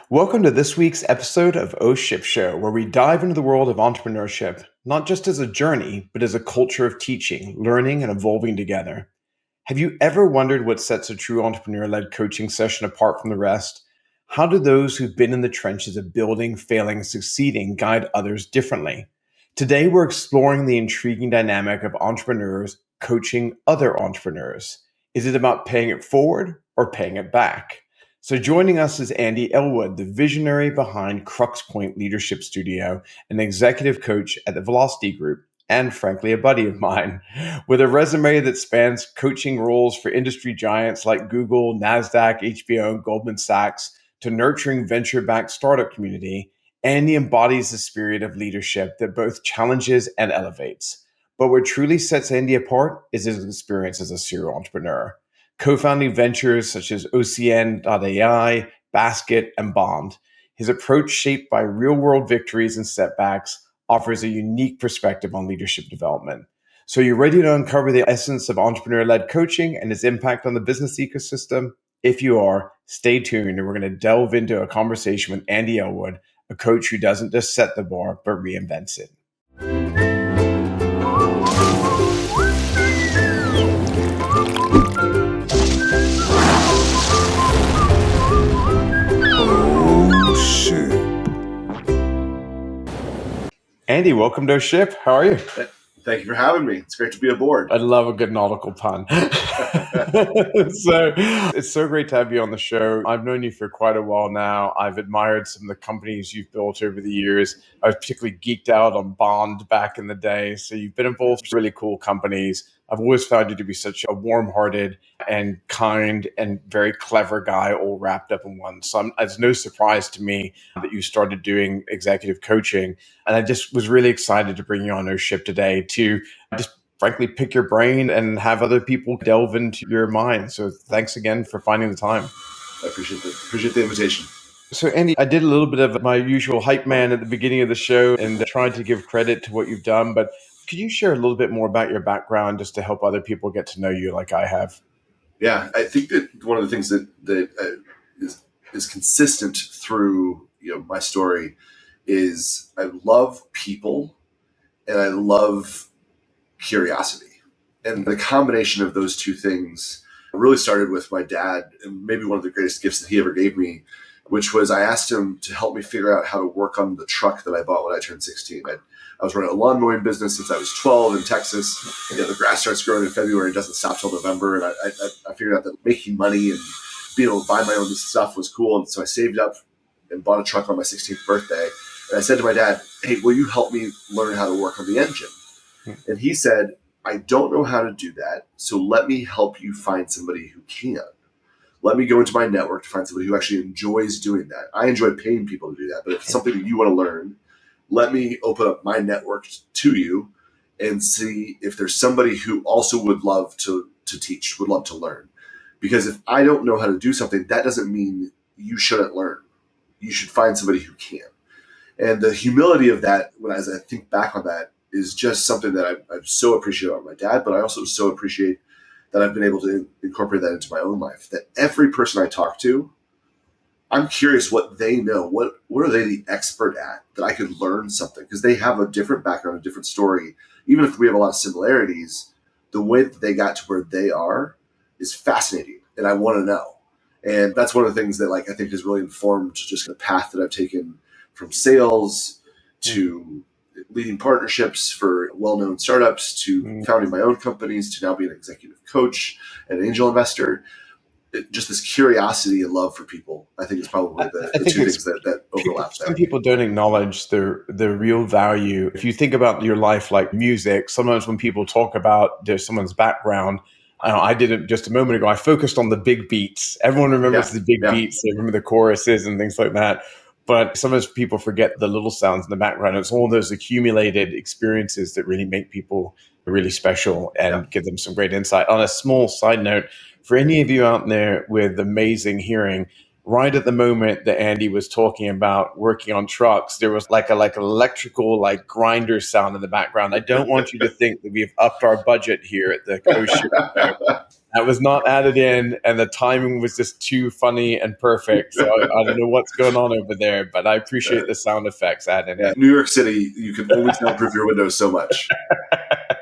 Welcome to this week's episode of O Ship Show, where we dive into the world of entrepreneurship, not just as a journey, but as a culture of teaching, learning, and evolving together. Have you ever wondered what sets a true entrepreneur-led coaching session apart from the rest? How do those who've been in the trenches of building, failing, and succeeding guide others differently? Today, we're exploring the intriguing dynamic of entrepreneurs coaching other entrepreneurs. Is it about paying it forward or paying it back? So joining us is Andy Ellwood, the visionary behind Crux Point Leadership Studio, an executive coach at the Velocity Group, and frankly, a buddy of mine. With a resume that spans coaching roles for industry giants like Google, NASDAQ, HBO, and Goldman Sachs, to nurturing venture-backed startup community, Andy embodies the spirit of leadership that both challenges and elevates. But what truly sets Andy apart is his experience as a serial entrepreneur, co-founding ventures such as OCN.ai, Basket, and Bond. His approach, shaped by real-world victories and setbacks, offers a unique perspective on leadership development. So you're ready to uncover the essence of entrepreneur-led coaching and its impact on the business ecosystem? If you are, stay tuned, and we're going to delve into a conversation with Andy Ellwood, a coach who doesn't just set the bar, but reinvents it. Andy, welcome to Ship. How are you? Thank you for having me. It's great to be aboard. I love a good nautical pun. So it's so great to have you on the show. I've known you for quite a while now. I've admired some of the companies you've built over the years. I was particularly geeked out on Bond back in the day. So you've been involved with really cool companies. I've always found you to be such a warm-hearted and kind and very clever guy, all wrapped up in one. So it's no surprise to me that you started doing executive coaching. And I just was really excited to bring you on our ship today to just frankly pick your brain and have other people delve into your mind. So thanks again for finding the time. I appreciate the invitation. So Andy, I did a little bit of my usual hype man at the beginning of the show and tried to give credit to what you've done, but could you share a little bit more about your background just to help other people get to know you like I have? Yeah, I think that one of the things that is consistent through my story is I love people and I love curiosity. And the combination of those two things really started with my dad, and maybe one of the greatest gifts that he ever gave me, which was I asked him to help me figure out how to work on the truck that I bought when I turned 16. I was running a lawn mowing business since I was 12 in Texas. The grass starts growing in February and doesn't stop till November. And I figured out that making money and being able to buy my own stuff was cool. And so I saved up and bought a truck on my 16th birthday. And I said to my dad, hey, will you help me learn how to work on the engine? And he said, I don't know how to do that. So let me help you find somebody who can. Let me go into my network to find somebody who actually enjoys doing that. I enjoy paying people to do that. But if it's something that you want to learn, let me open up my network to you and see if there's somebody who also would love to teach, would love to learn. Because if I don't know how to do something, that doesn't mean you shouldn't learn. You should find somebody who can. And the humility of that, as I think back on that, is just something that I so appreciate about my dad, but I also so appreciate that I've been able to incorporate that into my own life. That every person I talk to, I'm curious what they know. What are they the expert at that I could learn something? Because they have a different background, a different story. Even if we have a lot of similarities, the way that they got to where they are is fascinating, and I want to know. And that's one of the things that I think has really informed just the path that I've taken from sales to leading partnerships for well-known startups to founding my own companies to now being an executive coach and an angel investor. Just this curiosity and love for people, I think, is probably the two things that overlap there. Some people don't acknowledge the real value. If you think about your life like music, sometimes when people talk about someone's background, I did it just a moment ago. I focused on the big beats. Everyone remembers the big beats. They remember the choruses and things like that. But sometimes people forget the little sounds in the background. It's all those accumulated experiences that really make people really special and give them some great insight. On a small side note, for any of you out there with amazing hearing, right at the moment that Andy was talking about working on trucks, there was like an electrical grinder sound in the background. I don't want you to think that we've upped our budget here at the Coach Show. That was not added in, and the timing was just too funny and perfect. So I don't know what's going on over there, but I appreciate the sound effects added in. New York City, you can only soundproof your windows so much.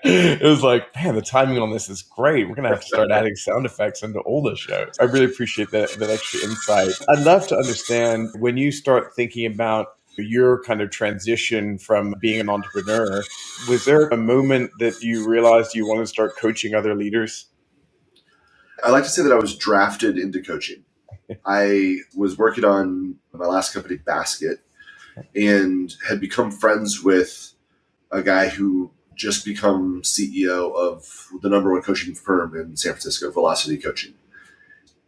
It was like, man, the timing on this is great. We're going to have to start adding sound effects into all the shows. I really appreciate that extra insight. I'd love to understand when you start thinking about your kind of transition from being an entrepreneur, was there a moment that you realized you want to start coaching other leaders? I like to say that I was drafted into coaching. I was working on my last company, Basket, and had become friends with a guy who just become CEO of the number one coaching firm in San Francisco, Velocity Coaching.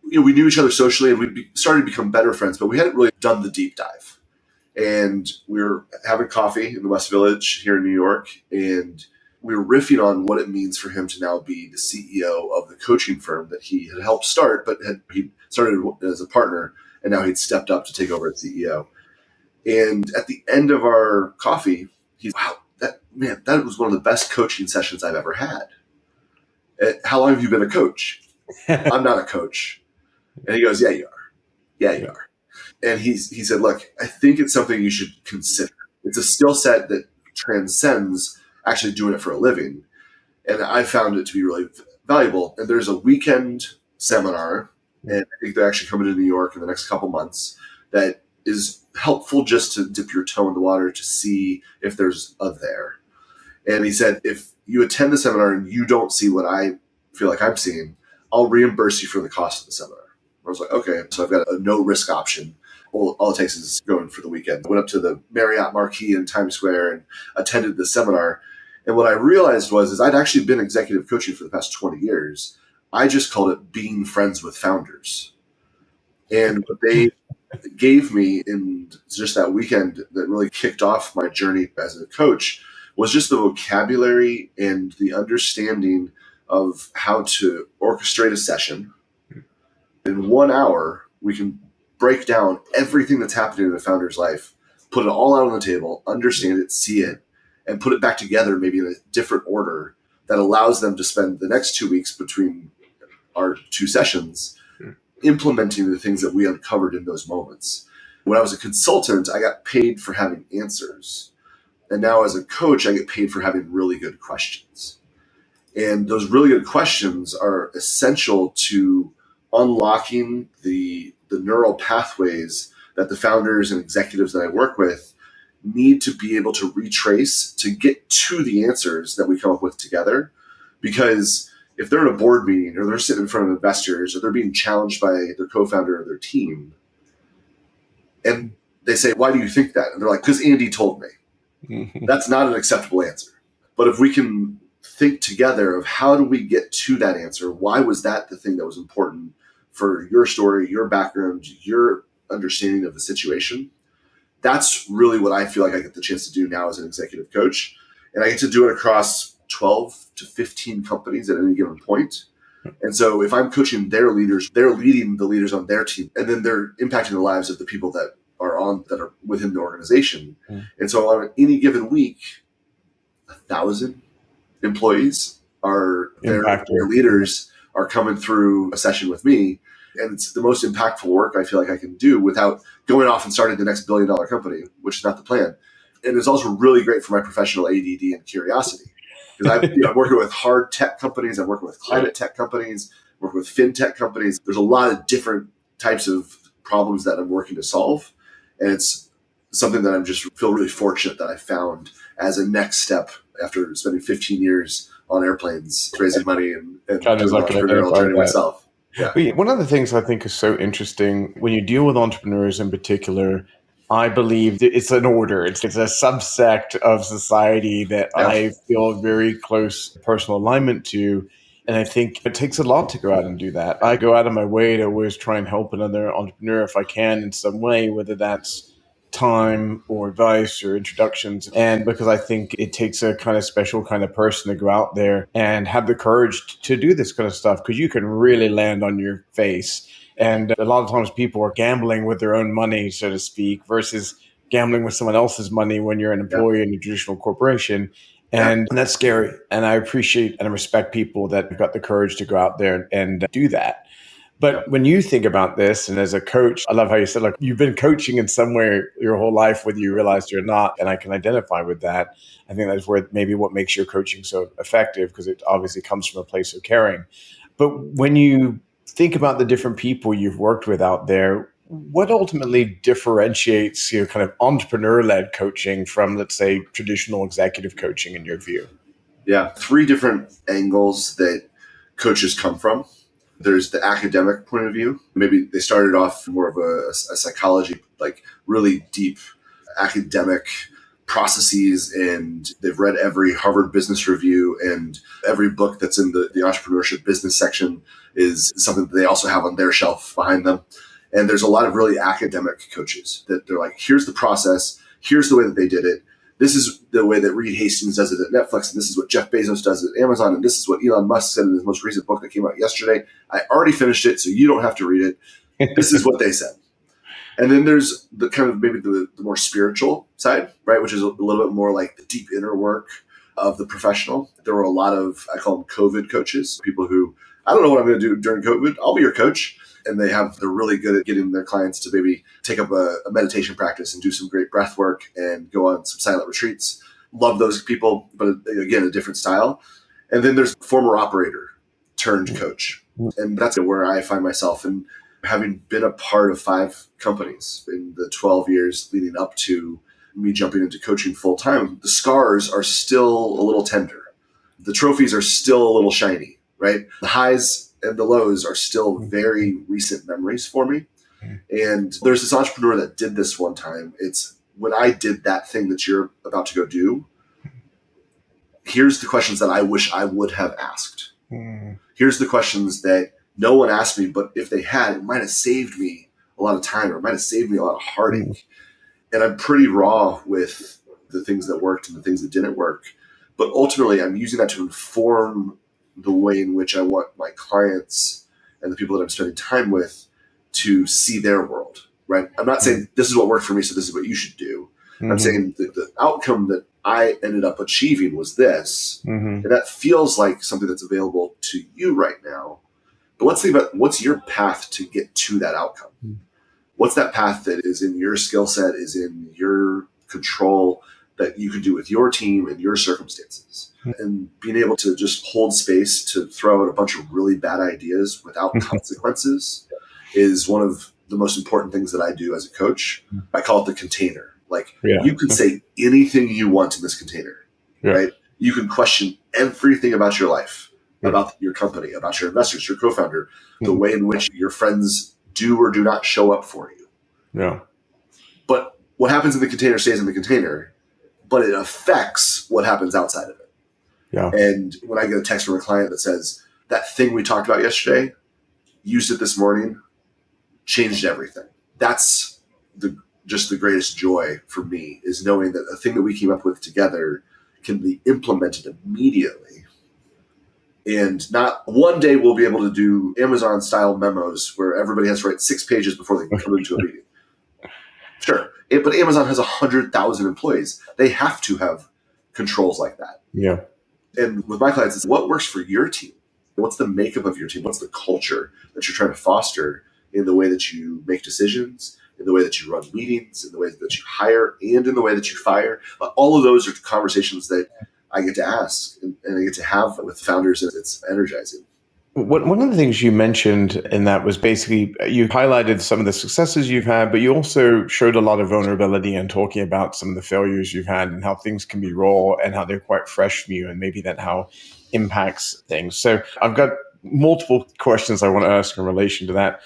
We knew each other socially, and we started to become better friends, but we hadn't really done the deep dive. And we were having coffee in the West Village here in New York, and we were riffing on what it means for him to now be the CEO of the coaching firm that he had helped start, but he started as a partner, and now he'd stepped up to take over as CEO. And at the end of our coffee, he's, wow, that was one of the best coaching sessions I've ever had. How long have you been a coach? I'm not a coach. And he goes, yeah, you are. Yeah, you are. And he said, look, I think it's something you should consider. It's a skill set that transcends actually doing it for a living. And I found it to be really valuable. And there's a weekend seminar, and I think they're actually coming to New York in the next couple months, that is helpful just to dip your toe in the water to see if there's a there. And he said, if you attend the seminar and you don't see what I feel like I'm seeing, I'll reimburse you for the cost of the seminar. I was like, okay, so I've got a no risk option. All it takes is going for the weekend. I went up to the Marriott Marquis in Times Square and attended the seminar. And what I realized is I'd actually been executive coaching for the past 20 years. I just called it being friends with founders. And what they gave me in just that weekend that really kicked off my journey as a coach was just the vocabulary and the understanding of how to orchestrate a session. In 1 hour, we can break down everything that's happening in a founder's life, put it all out on the table, understand it, see it, and put it back together maybe in a different order that allows them to spend the next 2 weeks between our two sessions implementing the things that we uncovered in those moments. When I was a consultant, I got paid for having answers. And now as a coach, I get paid for having really good questions. And those really good questions are essential to unlocking the neural pathways that the founders and executives that I work with need to be able to retrace to get to the answers that we come up with together. Because if they're in a board meeting or they're sitting in front of investors or they're being challenged by their co-founder or their team, and they say, why do you think that? And they're like, because Andy told me. That's not an acceptable answer. But if we can think together of how do we get to that answer, why was that the thing that was important for your story, your background, your understanding of the situation, that's really what I feel like I get the chance to do now as an executive coach. And I get to do it across 12 to 15 companies at any given point. And so if I'm coaching their leaders, they're leading the leaders on their team, and then they're impacting the lives of the people that are within the organization. And so on any given week, 1,000 employees are their leaders are coming through a session with me. And it's the most impactful work I feel like I can do without going off and starting the next $1 billion company, which is not the plan. And it's also really great for my professional ADD and curiosity. Because I'm working with hard tech companies, I'm working with climate tech companies, working with fintech companies. There's a lot of different types of problems that I'm working to solve. And it's something that I just feel really fortunate that I found as a next step after spending 15 years on airplanes, raising money and kind of doing entrepreneurial journey myself. Yeah. One of the things I think is so interesting when you deal with entrepreneurs in particular, I believe that it's an order. It's a subsect of society that I feel very close personal alignment to. And I think it takes a lot to go out and do that. I go out of my way to always try and help another entrepreneur if I can in some way, whether that's time or advice or introductions. And because I think it takes a kind of special kind of person to go out there and have the courage to do this kind of stuff, because you can really land on your face. And a lot of times people are gambling with their own money, so to speak, versus gambling with someone else's money when you're an employee in a traditional corporation. And that's scary. And I appreciate and respect people that have got the courage to go out there and do that. But when you think about this, and as a coach, I love how you said, like, you've been coaching in some way your whole life, whether you realized it or not. And I can identify with that. I think that's where maybe what makes your coaching so effective, because it obviously comes from a place of caring. But when you think about the different people you've worked with out there, what ultimately differentiates your kind of entrepreneur-led coaching from, let's say, traditional executive coaching in your view? Yeah, three different angles that coaches come from. There's the academic point of view. Maybe they started off more of a psychology, like really deep academic processes, and they've read every Harvard Business Review and every book that's in the entrepreneurship business section is something that they also have on their shelf behind them. And there's a lot of really academic coaches that they're like, here's the process, here's the way that they did it. This is the way that Reed Hastings does it at Netflix, and this is what Jeff Bezos does at Amazon, and this is what Elon Musk said in his most recent book that came out yesterday. I already finished it, so you don't have to read it. This is what they said. And then there's the kind of maybe the more spiritual side, right, which is a little bit more like the deep inner work of the professional. There were a lot of, I call them COVID coaches, people who, I don't know what I'm going to do during COVID. I'll be your coach. And they're really good at getting their clients to maybe take up a meditation practice and do some great breath work and go on some silent retreats. Love those people, but again, a different style. And then there's former operator turned coach. And that's where I find myself. And having been a part of 5 companies in the 12 years leading up to me jumping into coaching full time, the scars are still a little tender. The trophies are still a little shiny, right? The highs and the lows are still very recent memories for me. And there's this entrepreneur that did this one time. It's when I did that thing that you're about to go do, here's the questions that I wish I would have asked. Here's the questions that no one asked me, but if they had, it might have saved me a lot of time, or it might have saved me a lot of heartache. And I'm pretty raw with the things that worked and the things that didn't work. But ultimately, I'm using that to inform the way in which I want my clients and the people that I'm spending time with to see their world, right? I'm not saying this is what worked for me, so this is what you should do. I'm saying that the outcome that I ended up achieving was this. And that feels like something that's available to you right now. But let's think about, what's your path to get to that outcome? What's that path that is in your skill set, is in your control, that you can do with your team and your circumstances? And being able to just hold space to throw out a bunch of really bad ideas without consequences is one of the most important things that I do as a coach. I call it the container. Like, you can say anything you want in this container, right? You can question everything about your life, about your company, about your investors, your co-founder, the way in which your friends do or do not show up for you. But what happens in the container stays in the container, but it affects what happens outside of it. And when I get a text from a client that says, that thing we talked about yesterday, used it this morning, changed everything. That's just the greatest joy for me, is knowing that a thing that we came up with together can be implemented immediately. And not one day we'll be able to do Amazon style memos where everybody has to write 6 pages before they come into a meeting. Sure. But Amazon has 100,000 employees. They have to have controls like that. And with my clients, it's what works for your team. What's the makeup of your team? What's the culture that you're trying to foster in the way that you make decisions, in the way that you run meetings, in the way that you hire, and in the way that you fire? All of those are conversations that I get to ask and I get to have with founders, and it's energizing. One of the things you mentioned in that was basically you highlighted some of the successes you've had, but you also showed a lot of vulnerability in talking about some of the failures you've had and how things can be raw and how they're quite fresh from you, and maybe that how impacts things. So I've got multiple questions I want to ask in relation to that.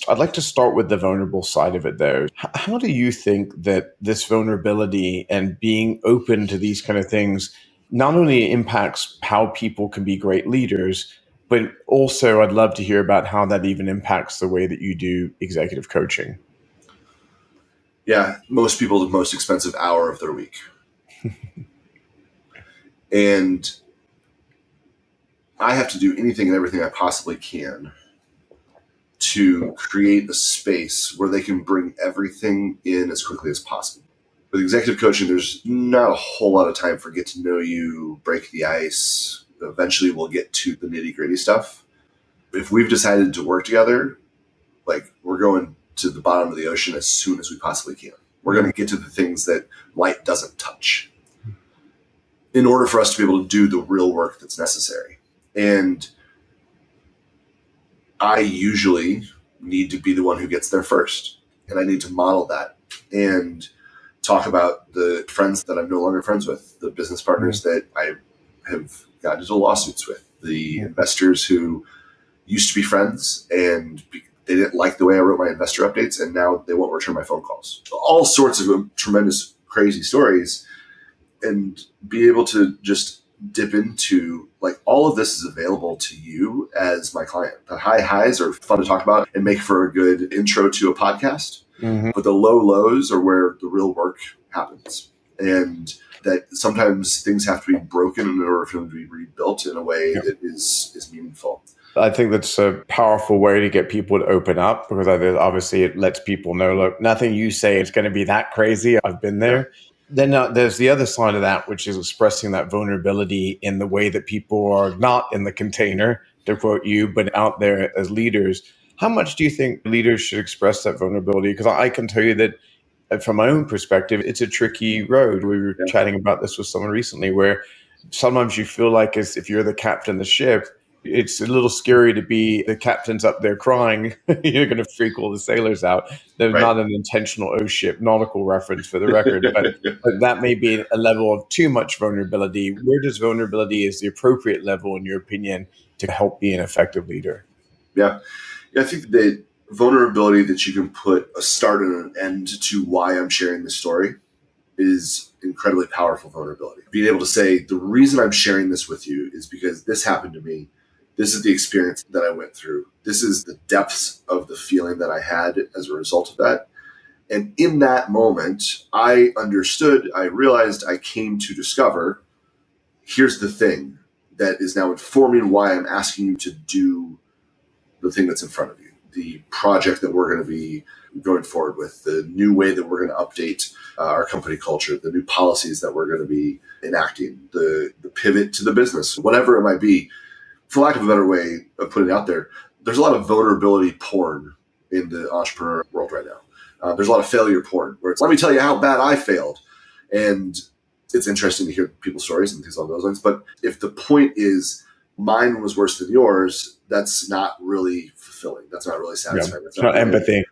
I'd like to start with the vulnerable side of it, though. How do you think that this vulnerability and being open to these kind of things not only impacts how people can be great leaders, but also I'd love to hear about how that even impacts the way that you do executive coaching? Yeah, most people, the most expensive hour of their week. And I have to do anything and everything I possibly can to create a space where they can bring everything in as quickly as possible. With executive coaching, there's not a whole lot of time for get to know you, break the ice. Eventually we'll get to the nitty gritty stuff. If we've decided to work together, like, we're going to the bottom of the ocean as soon as we possibly can. We're going to get to the things that light doesn't touch in order for us to be able to do the real work that's necessary. And I usually need to be the one who gets there first. And I need to model that and talk about the friends that I'm no longer friends with, the business partners that I have gotten into lawsuits with, the investors who used to be friends and they didn't like the way I wrote my investor updates, and now they won't return my phone calls. All sorts of tremendous, crazy stories. And be able to just dip into, like, all of this is available to you as my client. The high highs are fun to talk about and make for a good intro to a podcast. But the low lows are where the real work happens. And that sometimes things have to be broken in order for them to be rebuilt in a way that is meaningful. I think that's a powerful way to get people to open up, because obviously it lets people know, look, nothing you say is going to be that crazy. I've been there. Then there's the other side of that, which is expressing that vulnerability in the way that people are not in the container, to quote you, but out there as leaders. How much do you think leaders should express that vulnerability? Because I can tell you that from my own perspective, it's a tricky road. We were chatting about this with someone recently, where sometimes you feel like, as if you're the captain of the ship, it's a little scary to be the captain's up there crying. You're going to freak all the sailors out. There's not an intentional oh shit nautical reference for the record, but that may be a level of too much vulnerability. Where does vulnerability is the appropriate level, in your opinion, to help be an effective leader? Yeah, I think that vulnerability that you can put a start and an end to why I'm sharing this story is incredibly powerful vulnerability. Being able to say, the reason I'm sharing this with you is because this happened to me. This is the experience that I went through. This is the depths of the feeling that I had as a result of that. And in that moment, I understood, I realized, I came to discover, here's the thing that is now informing why I'm asking you to do the thing that's in front of you, the project that we're going to be going forward with, the new way that we're going to update our company culture, the new policies that we're going to be enacting, the pivot to the business, whatever it might be. For lack of a better way of putting it out there, there's a lot of vulnerability porn in the entrepreneur world right now. There's a lot of failure porn where it's, let me tell you how bad I failed. And it's interesting to hear people's stories and things along those lines. But if the point is mine was worse than yours, that's not really fulfilling. That's not really satisfying. That's not really empathy.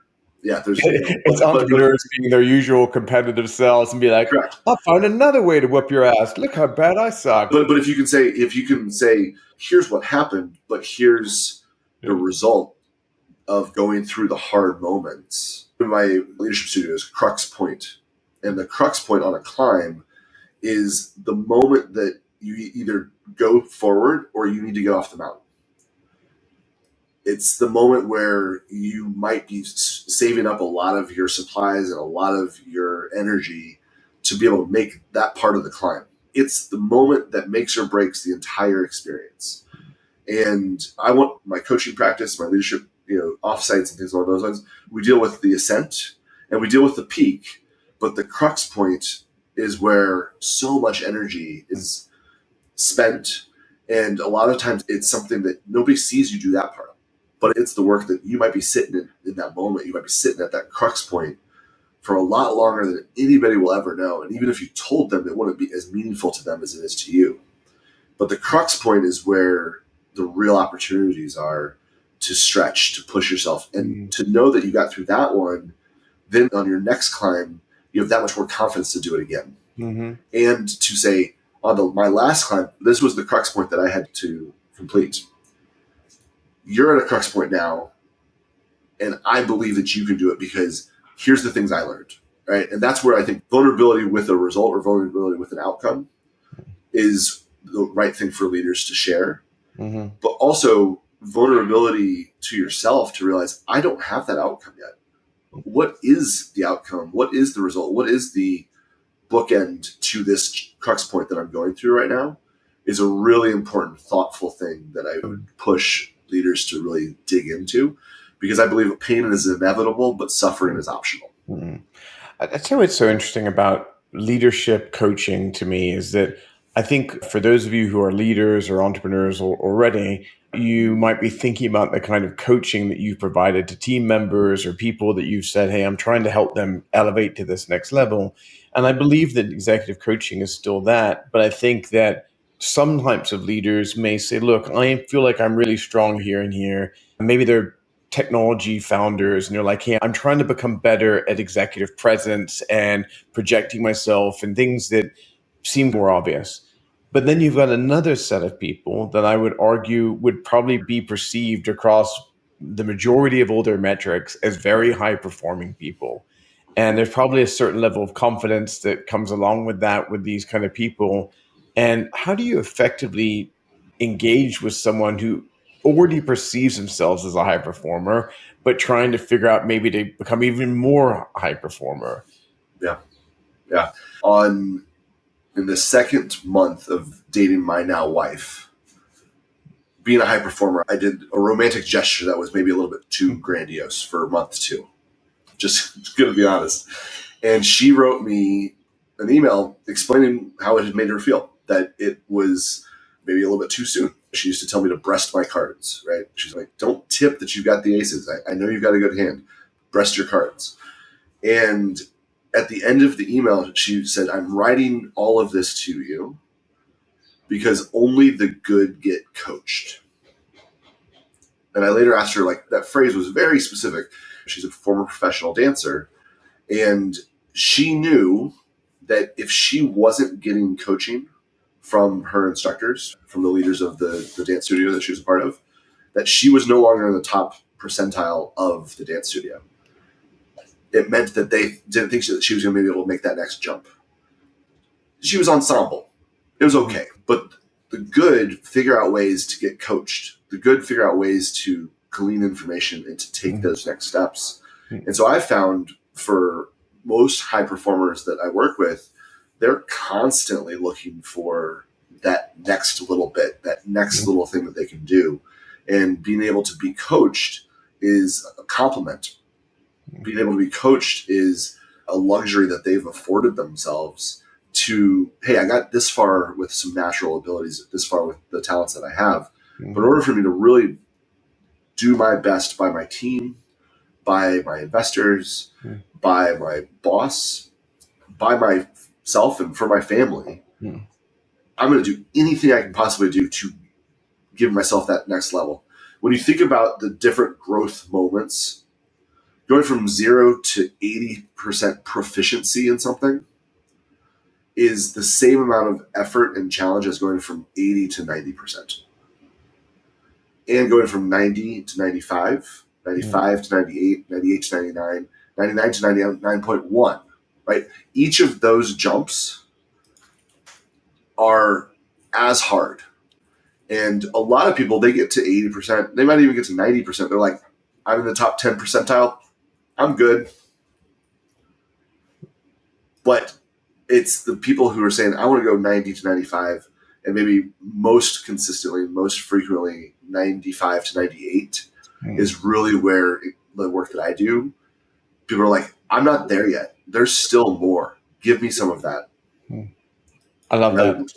Yeah, it's entrepreneurs being their usual competitive selves and be like, correct. I'll find another way to whoop your ass. Look how bad I suck. But if you can say, here's what happened, but here's the result of going through the hard moments. My leadership studio is Crux Point, and the Crux Point on a climb is the moment that you either go forward or you need to get off the mountain. It's the moment where you might be saving up a lot of your supplies and a lot of your energy to be able to make that part of the climb. It's the moment that makes or breaks the entire experience. And I want my coaching practice, my leadership, offsites and things along those lines. We deal with the ascent and we deal with the peak, but the crux point is where so much energy is spent. And a lot of times it's something that nobody sees you do that part of. But it's the work that you might be sitting in that moment. You might be sitting at that crux point for a lot longer than anybody will ever know. And even if you told them, it wouldn't be as meaningful to them as it is to you. But the crux point is where the real opportunities are to stretch, to push yourself, and to know that you got through that one. Then on your next climb, you have that much more confidence to do it again. Mm-hmm. And to say, on my last climb, this was the crux point that I had to complete. You're at a crux point now, and I believe that you can do it because here's the things I learned, right? And that's where I think vulnerability with a result or vulnerability with an outcome is the right thing for leaders to share. Mm-hmm. But also vulnerability to yourself to realize, I don't have that outcome yet. What is the outcome? What is the result? What is the bookend to this crux point that I'm going through right now is a really important, thoughtful thing that I would push leaders to really dig into, because I believe pain is inevitable, but suffering is optional. Mm-hmm. I tell you what's so interesting about leadership coaching to me is that I think for those of you who are leaders or entrepreneurs already, you might be thinking about the kind of coaching that you've provided to team members or people that you've said, hey, I'm trying to help them elevate to this next level. And I believe that executive coaching is still that. But I think that some types of leaders may say, look, I feel like I'm really strong here and here. Maybe they're technology founders and they're like, hey, I'm trying to become better at executive presence and projecting myself and things that seem more obvious. But then you've got another set of people that I would argue would probably be perceived across the majority of all their metrics as very high performing people. And there's probably a certain level of confidence that comes along with that with these kind of people. And how do you effectively engage with someone who already perceives themselves as a high performer, but trying to figure out maybe to become even more high performer? Yeah, yeah. On In the second month of dating my now wife, being a high performer, I did a romantic gesture that was maybe a little bit too grandiose for month two. Just gonna be honest. And she wrote me an email explaining how it had made her feel, that it was maybe a little bit too soon. She used to tell me to breast my cards, right? She's like, don't tip that you've got the aces. I know you've got a good hand. Breast your cards. And at the end of the email, she said, I'm writing all of this to you because only the good get coached. And I later asked her, like, that phrase was very specific. She's a former professional dancer. And she knew that if she wasn't getting coaching from her instructors, from the leaders of the dance studio that she was a part of, that she was no longer in the top percentile of the dance studio. It meant that they didn't think that she was going to be able to make that next jump. She was ensemble. It was okay. But the good figure out ways to get coached. The good figure out ways to glean information and to take those next steps. And so I found for most high performers that I work with, they're constantly looking for that next little bit, that next little thing that they can do. And being able to be coached is a compliment. Being able to be coached is a luxury that they've afforded themselves to, hey, I got this far with some natural abilities, this far with the talents that I have. But in order for me to really do my best by my team, by my investors, by my boss, by myself, and for my family, I'm going to do anything I can possibly do to give myself that next level. When you think about the different growth moments, going from 0 to 80% proficiency in something is the same amount of effort and challenge as going from 80 to 90%. And going from 90 to 95, 95 to 98, 98 to 99, 99 to 99.1, right? Each of those jumps are as hard. And a lot of people, they get to 80%. They might even get to 90%. They're like, I'm in the top 10 percentile. I'm good. But it's the people who are saying, I want to go 90 to 95, and maybe most consistently, most frequently, 95 to 98 is really where the work that I do. People are like, I'm not there yet. There's still more. Give me some of that. I love that.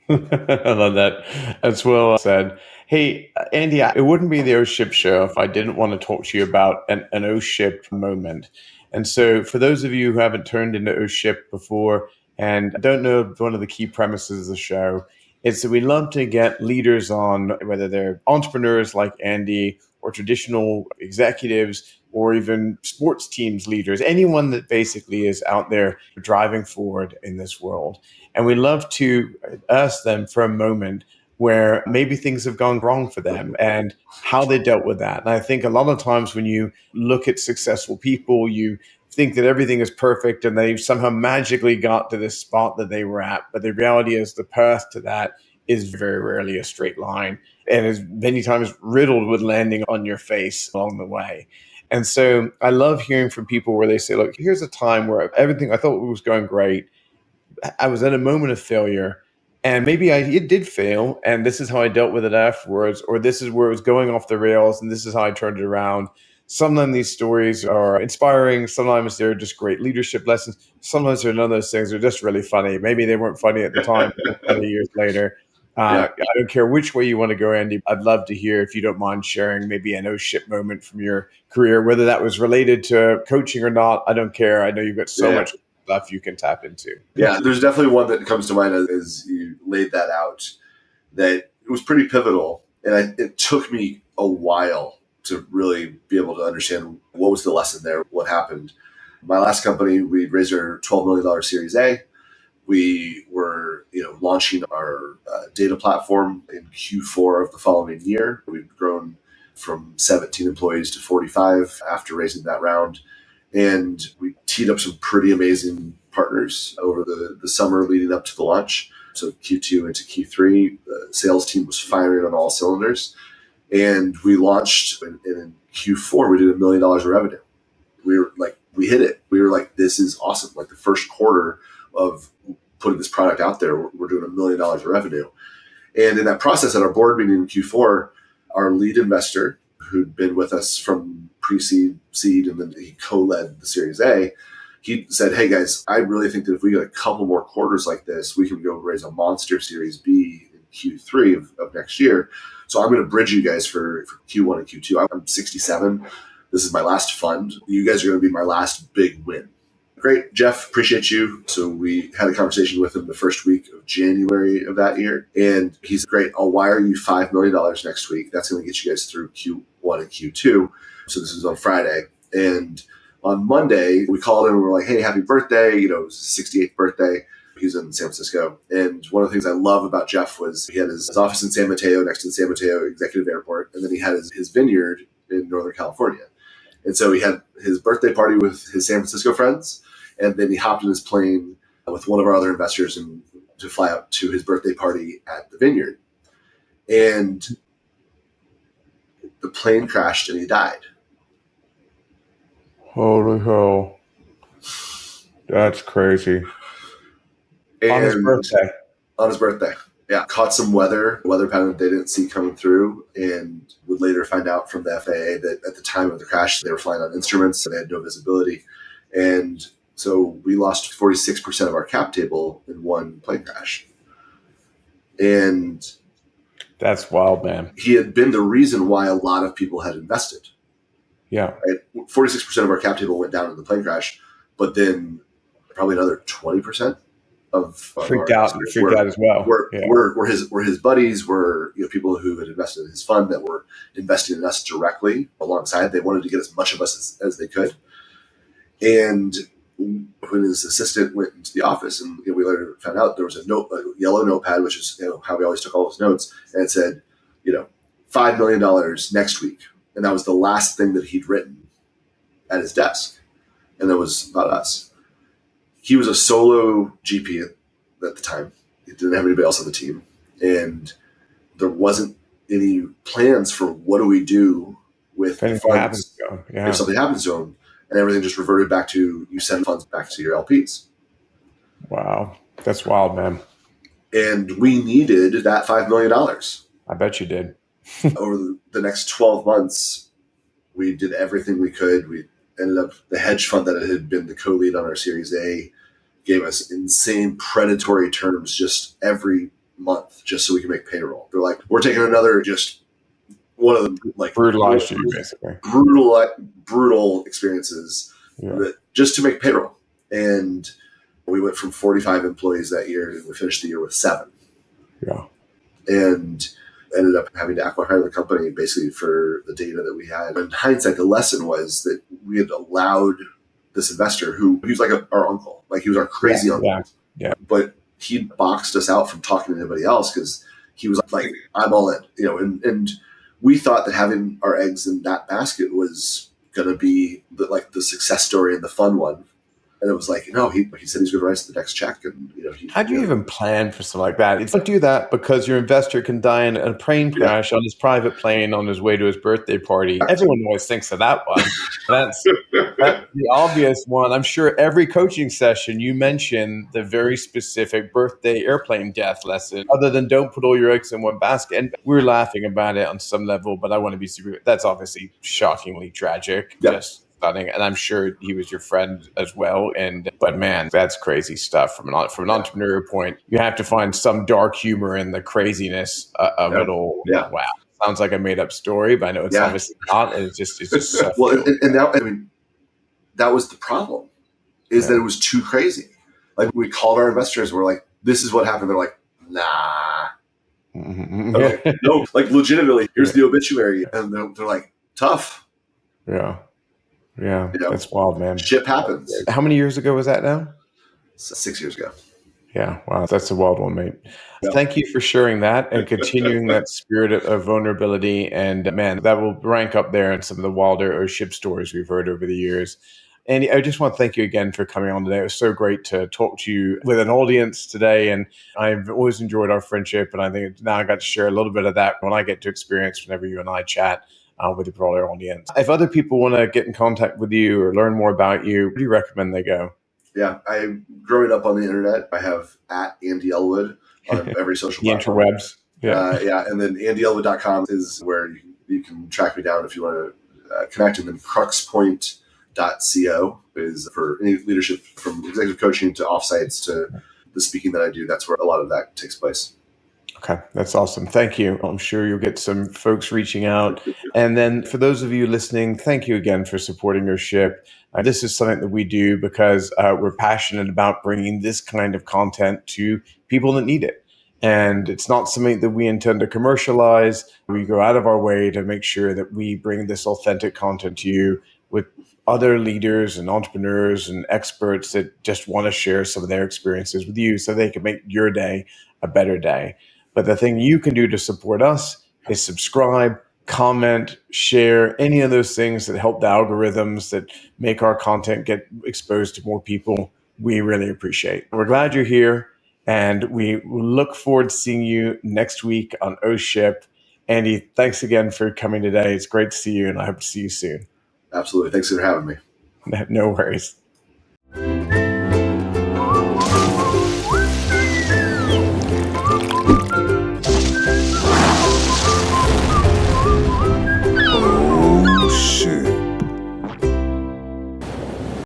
I love that. That's well said. Hey, Andy, it wouldn't be the O Ship show if I didn't want to talk to you about an O Ship moment. And so, for those of you who haven't turned into O Ship before and don't know one of the key premises of the show, it's that we love to get leaders on, whether they're entrepreneurs like Andy or traditional executives or even sports teams leaders, anyone that basically is out there driving forward in this world. And we love to ask them for a moment where maybe things have gone wrong for them and how they dealt with that. And I think a lot of times when you look at successful people, you think that everything is perfect and they've somehow magically got to this spot that they were at. But the reality is the path to that is very rarely a straight line and is many times riddled with landing on your face along the way. And so I love hearing from people where they say, look, here's a time where everything I thought was going great. I was at a moment of failure and maybe it did fail and this is how I dealt with it afterwards, or this is where it was going off the rails and this is how I turned it around. sometimes these stories are inspiring. Sometimes they're just great leadership lessons. Sometimes they're none of those things. They're just really funny. Maybe they weren't funny at the time, but 20 years later. Yeah. I don't care which way you want to go, Andy. I'd love to hear, if you don't mind sharing, maybe an oh shit moment from your career, whether that was related to coaching or not. I don't care. I know you've got so much stuff you can tap into. Yeah, there's definitely one that comes to mind as you laid that out, that it was pretty pivotal. And it took me a while to really be able to understand what was the lesson there, what happened. My last company, we raised our $12 million Series A. We were, launching our data platform in Q4 of the following year. We've grown from 17 employees to 45 after raising that round. And we teed up some pretty amazing partners over the summer leading up to the launch. So Q2 into Q3, the sales team was firing on all cylinders. And we launched, and in Q4, we did $1 million of revenue. We hit it. We were like, this is awesome. Like the first quarter of putting this product out there, we're doing $1 million of revenue. And in that process, at our board meeting in Q4, our lead investor, who'd been with us from pre-seed, seed, and then he co-led the Series A, he said, hey guys, I really think that if we get a couple more quarters like this, we can go raise a monster Series B in Q3 of next year. So I'm going to bridge you guys for Q1 and Q2. I'm 67. This is my last fund. You guys are going to be my last big win. Great, Jeff, appreciate you. So we had a conversation with him the first week of January of that year. And he's great. I'll wire you $5 million next week. That's going to get you guys through Q1 and Q2. So this is on Friday. And on Monday, we called him and we're like, hey, happy birthday. It was his 68th birthday. He's in San Francisco. And one of the things I love about Jeff was he had his office in San Mateo, next to the San Mateo Executive Airport. And then he had his vineyard in Northern California. And so he had his birthday party with his San Francisco friends. And then he hopped in his plane with one of our other investors and to fly out to his birthday party at the vineyard. And the plane crashed and he died. Holy hell. That's crazy. And on his birthday. On his birthday. Yeah. Caught some weather pattern that they didn't see coming through, and would later find out from the FAA that at the time of the crash, they were flying on instruments, so they had no visibility. And so we lost 46% of our cap table in one plane crash. And that's wild, man. He had been the reason why a lot of people had invested. Yeah. Right? 46% of our cap table went down in the plane crash, but then probably another 20% of freaked out as well. Were his buddies, were people who had invested in his fund that were investing in us directly alongside. They wanted to get as much of us as they could. And when his assistant went into the office, and we later found out there was a yellow notepad, which is how we always took all his notes, and it said, $5 million next week, and that was the last thing that he'd written at his desk, and that was about us. He was a solo GP at the time. He didn't have anybody else on the team, and there wasn't any plans for what do we do with the funds if something happens to him. And everything just reverted back to, you send funds back to your LPs. Wow. That's wild, man. And we needed that $5 million. I bet you did. Over the next 12 months, we did everything we could. We ended up, the hedge fund that had been the co-lead on our Series A gave us insane predatory terms just every month, just so we can make payroll. They're like, we're taking another just one of the brutalized you, basically. Brutal experiences just to make payroll. And we went from 45 employees that year, and we finished the year with 7. Yeah. And ended up having to acquire the company basically for the data that we had. In hindsight, the lesson was that we had allowed this investor he was like our uncle, like he was our crazy uncle. Yeah. But he boxed us out from talking to anybody else because he was like, I'm all in, and we thought that having our eggs in that basket was going to be the success story and the fun one. And it was like, no, he said he's going to write us the next check. And, How do you even plan for something like that? It's don't do that because your investor can die in a plane crash on his private plane on his way to his birthday party. Everyone always thinks of that one. That's the obvious one. I'm sure every coaching session you mention the very specific birthday airplane death lesson, other than don't put all your eggs in one basket. And we're laughing about it on some level, but I want to be super. That's obviously shockingly tragic. Yeah. Just stunning, and I'm sure he was your friend as well. But man, that's crazy stuff from an entrepreneurial point. You have to find some dark humor in the craziness of it all. Yeah. Wow, sounds like a made up story, but I know it's obviously not. And it's just so well, and now that was the problem, is that it was too crazy. Like we called our investors, we're like, "This is what happened." They're like, "Nah." Like, no, like legitimately, here's the obituary, and they're like, "Tough." Yeah. That's wild, man. Shit happens. How many years ago was that now? 6 years ago. Yeah, wow, that's a wild one, mate. Yeah. Thank you for sharing that and continuing that spirit of vulnerability. And man, that will rank up there in some of the wilder or ship stories we've heard over the years. Andy, I just want to thank you again for coming on today. It was so great to talk to you with an audience today. And I've always enjoyed our friendship. And I think now I got to share a little bit of that when I get to experience whenever you and I chat with the broader audience. If other people want to get in contact with you or learn more about you, where do you recommend they go? Yeah, I'm growing up on the internet. I have at Andy Ellwood on every social platform. Interwebs. And then andyellwood.com is where you can track me down if you want to connect. And then cruxpoint.co is for any leadership, from executive coaching to offsites to the speaking that I do. That's where a lot of that takes place. Okay, that's awesome. Thank you. I'm sure you'll get some folks reaching out. And then for those of you listening, thank you again for supporting your ship. This is something that we do because we're passionate about bringing this kind of content to people that need it. And it's not something that we intend to commercialize. We go out of our way to make sure that we bring this authentic content to you with other leaders and entrepreneurs and experts that just want to share some of their experiences with you so they can make your day a better day. But the thing you can do to support us is subscribe, comment, share, any of those things that help the algorithms that make our content get exposed to more people. We really appreciate. We're glad you're here, and we look forward to seeing you next week on Ship. Andy, thanks again for coming today. It's great to see you, and I hope to see you soon. Absolutely. Thanks for having me. No worries.